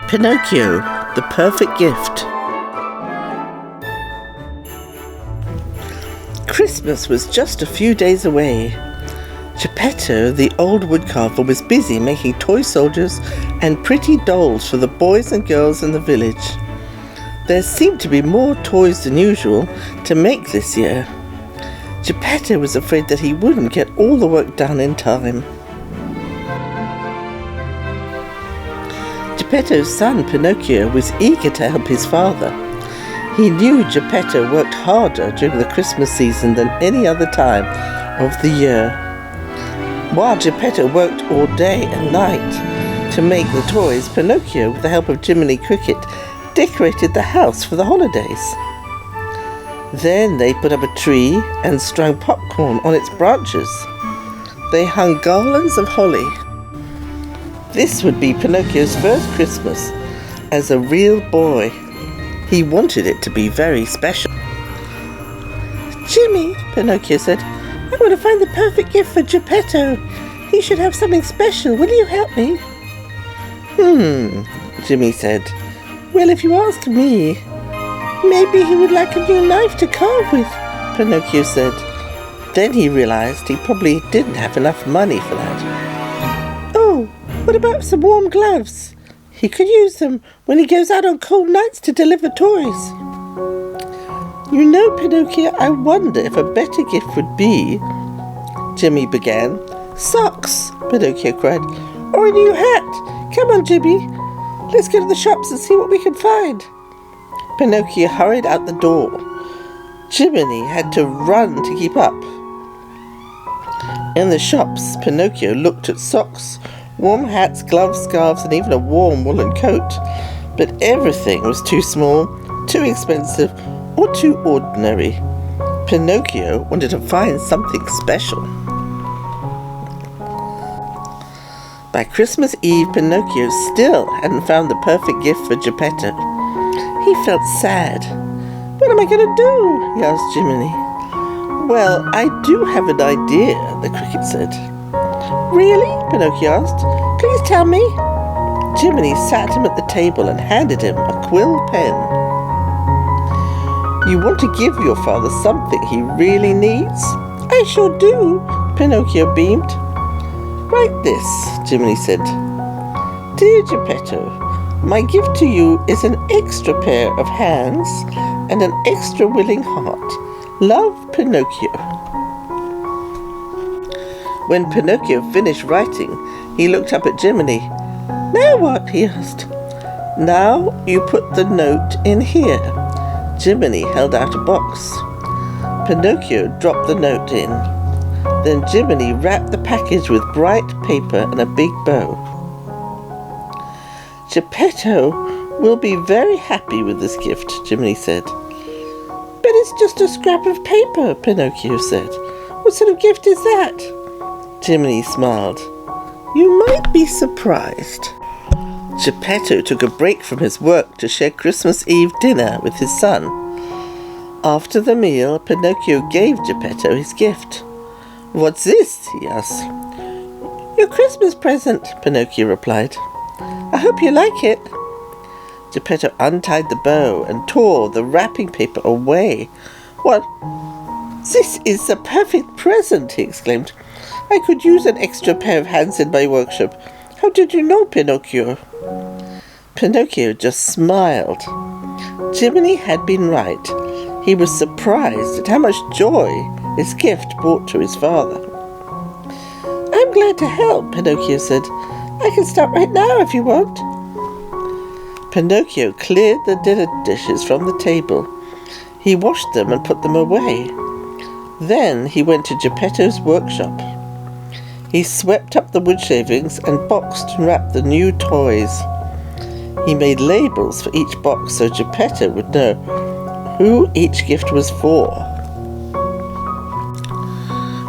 Pinocchio, the perfect gift. Christmas was just a few days away. Geppetto, the old woodcarver, was busy making toy soldiers and pretty dolls for the boys and girls in the village. There seemed to be more toys than usual to make this year. Geppetto was afraid that he wouldn't get all the work done in time. Geppetto's son Pinocchio was eager to help his father. He knew Geppetto worked harder during the Christmas season than any other time of the year. While Geppetto worked all day and night to make the toys, Pinocchio, with the help of Jiminy Cricket, decorated the house for the holidays. Then they put up a tree and strung popcorn on its branches. They hung garlands of holly. This would be Pinocchio's first Christmas as a real boy. He wanted it to be very special. "Jimmy," Pinocchio said, "I want to find the perfect gift for Geppetto. He should have something special. Will you help me?" Jimmy said. "Well, if you ask me, maybe he would like a new knife to carve with," Pinocchio said. Then he realized he probably didn't have enough money for that. "Oh, what about some warm gloves? He could use them when he goes out on cold nights to deliver toys." "You know, Pinocchio, I wonder if a better gift would be," Jimmy began. "Socks," Pinocchio cried. "Or a new hat. Come on, Jimmy. Let's go to the shops and see what we can find." Pinocchio hurried out the door. Jiminy had to run to keep up. In the shops, Pinocchio looked at socks, warm hats, gloves, scarves, and even a warm woolen coat. But everything was too small, too expensive, or too ordinary. Pinocchio wanted to find something special. By Christmas Eve, Pinocchio still hadn't found the perfect gift for Geppetto. He felt sad. "What am I going to do?" he asked Jiminy. "Well, I do have an idea," the cricket said. "Really?" Pinocchio asked. "Please tell me." Jiminy sat him at the table and handed him a quill pen. "You want to give your father something he really needs?" "I sure do," Pinocchio beamed. "Write this," Jiminy said. "Dear Geppetto, my gift to you is an extra pair of hands and an extra willing heart. Love, Pinocchio." When Pinocchio finished writing, he looked up at Jiminy. "Now what?" he asked. "Now you put the note in here." Jiminy held out a box. Pinocchio dropped the note in. Then Jiminy wrapped the package with bright paper and a big bow. "Geppetto will be very happy with this gift," Jiminy said. "But it's just a scrap of paper," Pinocchio said. "What sort of gift is that?" Jiminy smiled. "You might be surprised." Geppetto took a break from his work to share Christmas Eve dinner with his son. After the meal, Pinocchio gave Geppetto his gift. "What's this?" he asked. "Your Christmas present," Pinocchio replied. "I hope you like it." Geppetto untied the bow and tore the wrapping paper away. "What? This is the perfect present," he exclaimed. "I could use an extra pair of hands in my workshop. How did you know, Pinocchio?" Pinocchio just smiled. Jiminy had been right. He was surprised at how much joy his gift brought to his father. "I'm glad to help," Pinocchio said. "I can start right now if you want." Pinocchio cleared the dinner dishes from the table. He washed them and put them away. Then he went to Geppetto's workshop. He swept up the wood shavings and boxed and wrapped the new toys. He made labels for each box so Geppetto would know who each gift was for.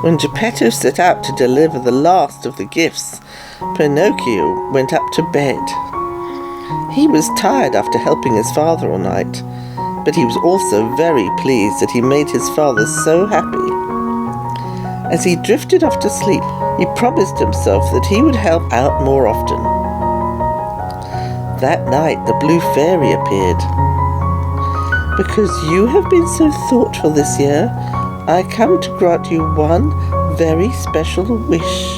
When Geppetto set out to deliver the last of the gifts, Pinocchio went up to bed. He was tired after helping his father all night, but he was also very pleased that he made his father so happy. As he drifted off to sleep, he promised himself that he would help out more often. That night the Blue Fairy appeared. "Because you have been so thoughtful this year, I come to grant you one very special wish."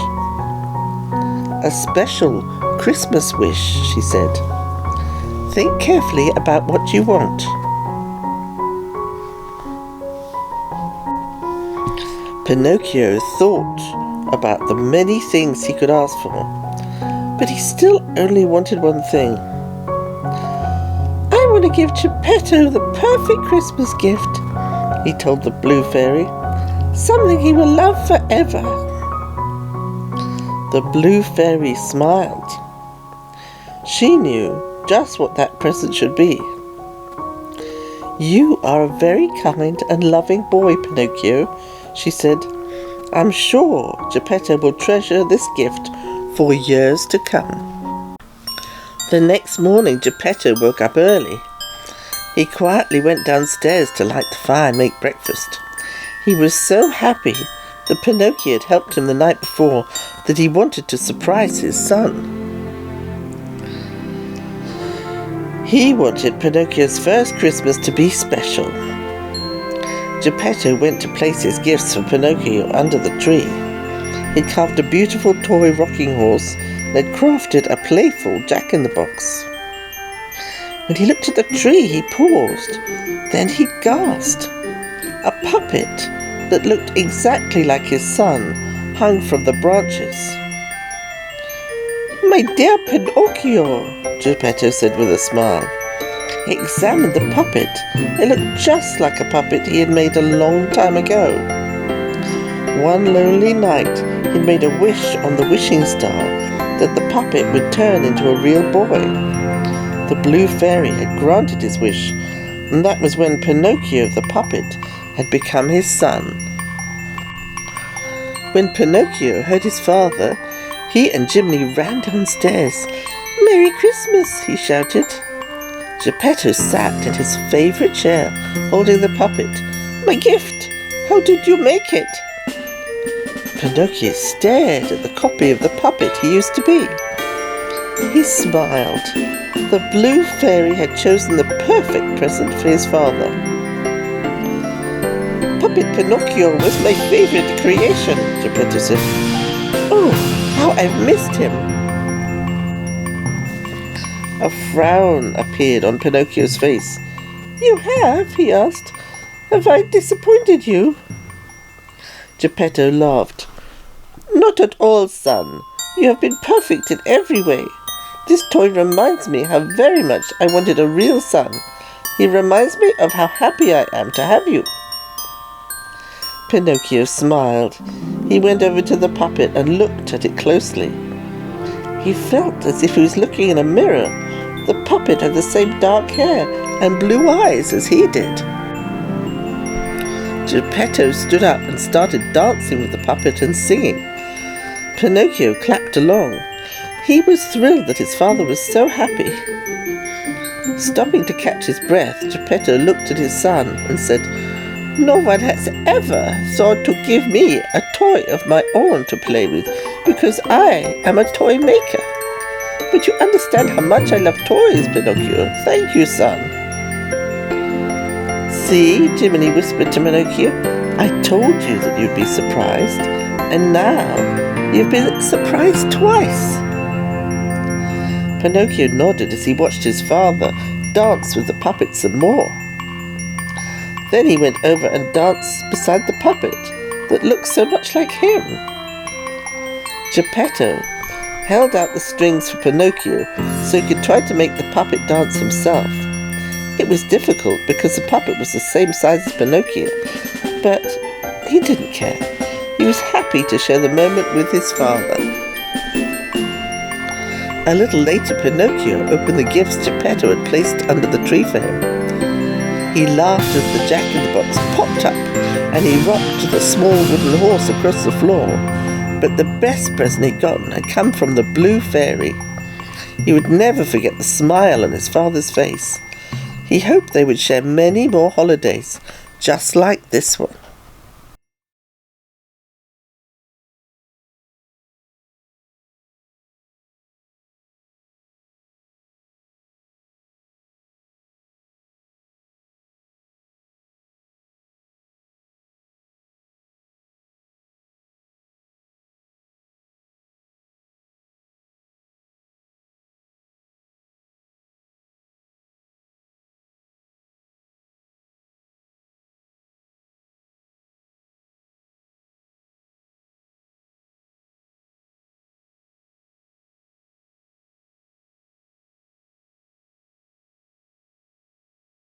"A special Christmas wish," she said. "Think carefully about what you want." Pinocchio thought about the many things he could ask for, but he still only wanted one thing. "I want to give Geppetto the perfect Christmas gift," he told the Blue Fairy. "Something he will love forever." The Blue Fairy smiled. She knew just what that present should be. "You are a very kind and loving boy, Pinocchio," she said. "I'm sure Geppetto will treasure this gift for years to come." The next morning Geppetto woke up early. He quietly went downstairs to light the fire and make breakfast. He was so happy that Pinocchio had helped him the night before that he wanted to surprise his son. He wanted Pinocchio's first Christmas to be special. Geppetto went to place his gifts for Pinocchio under the tree. He carved a beautiful toy rocking horse and had crafted a playful jack-in-the-box. When he looked at the tree, he paused. Then he gasped. A puppet that looked exactly like his son hung from the branches. "My dear Pinocchio," Geppetto said with a smile. He examined the puppet. It looked just like a puppet he had made a long time ago. One lonely night, he made a wish on the wishing star that the puppet would turn into a real boy. The Blue Fairy had granted his wish, and that was when Pinocchio the puppet had become his son. When Pinocchio heard his father, he and Jiminy ran downstairs. "Merry Christmas!" he shouted. Geppetto sat in his favourite chair, holding the puppet. "My gift! How did you make it?" Pinocchio stared at the copy of the puppet he used to be. He smiled. The Blue Fairy had chosen the perfect present for his father. "Puppet Pinocchio was my favourite creation," Geppetto said. "Oh, how I've missed him!" A frown appeared on Pinocchio's face. "You have?" he asked. "Have I disappointed you?" Geppetto laughed. "Not at all, son. You have been perfect in every way. This toy reminds me how very much I wanted a real son. He reminds me of how happy I am to have you." Pinocchio smiled. He went over to the puppet and looked at it closely. He felt as if he was looking in a mirror. The puppet had the same dark hair and blue eyes as he did. Geppetto stood up and started dancing with the puppet and singing. Pinocchio clapped along. He was thrilled that his father was so happy. Stopping to catch his breath, Geppetto looked at his son and said, "No one has ever thought to give me a toy of my own to play with because I am a toy maker. But you understand how much I love toys, Pinocchio. Thank you, son." "See," Jiminy whispered to Pinocchio, "I told you that you'd be surprised, and now you've been surprised twice." Pinocchio nodded as he watched his father dance with the puppet some more. Then he went over and danced beside the puppet that looked so much like him. Geppetto held out the strings for Pinocchio so he could try to make the puppet dance himself. It was difficult because the puppet was the same size as Pinocchio, but he didn't care. He was happy to share the moment with his father. A little later, Pinocchio opened the gifts Geppetto had placed under the tree for him. He laughed as the jack-in-the-box popped up and he rocked the small wooden horse across the floor. But the best present he'd gotten had come from the Blue Fairy. He would never forget the smile on his father's face. He hoped they would share many more holidays just like this one.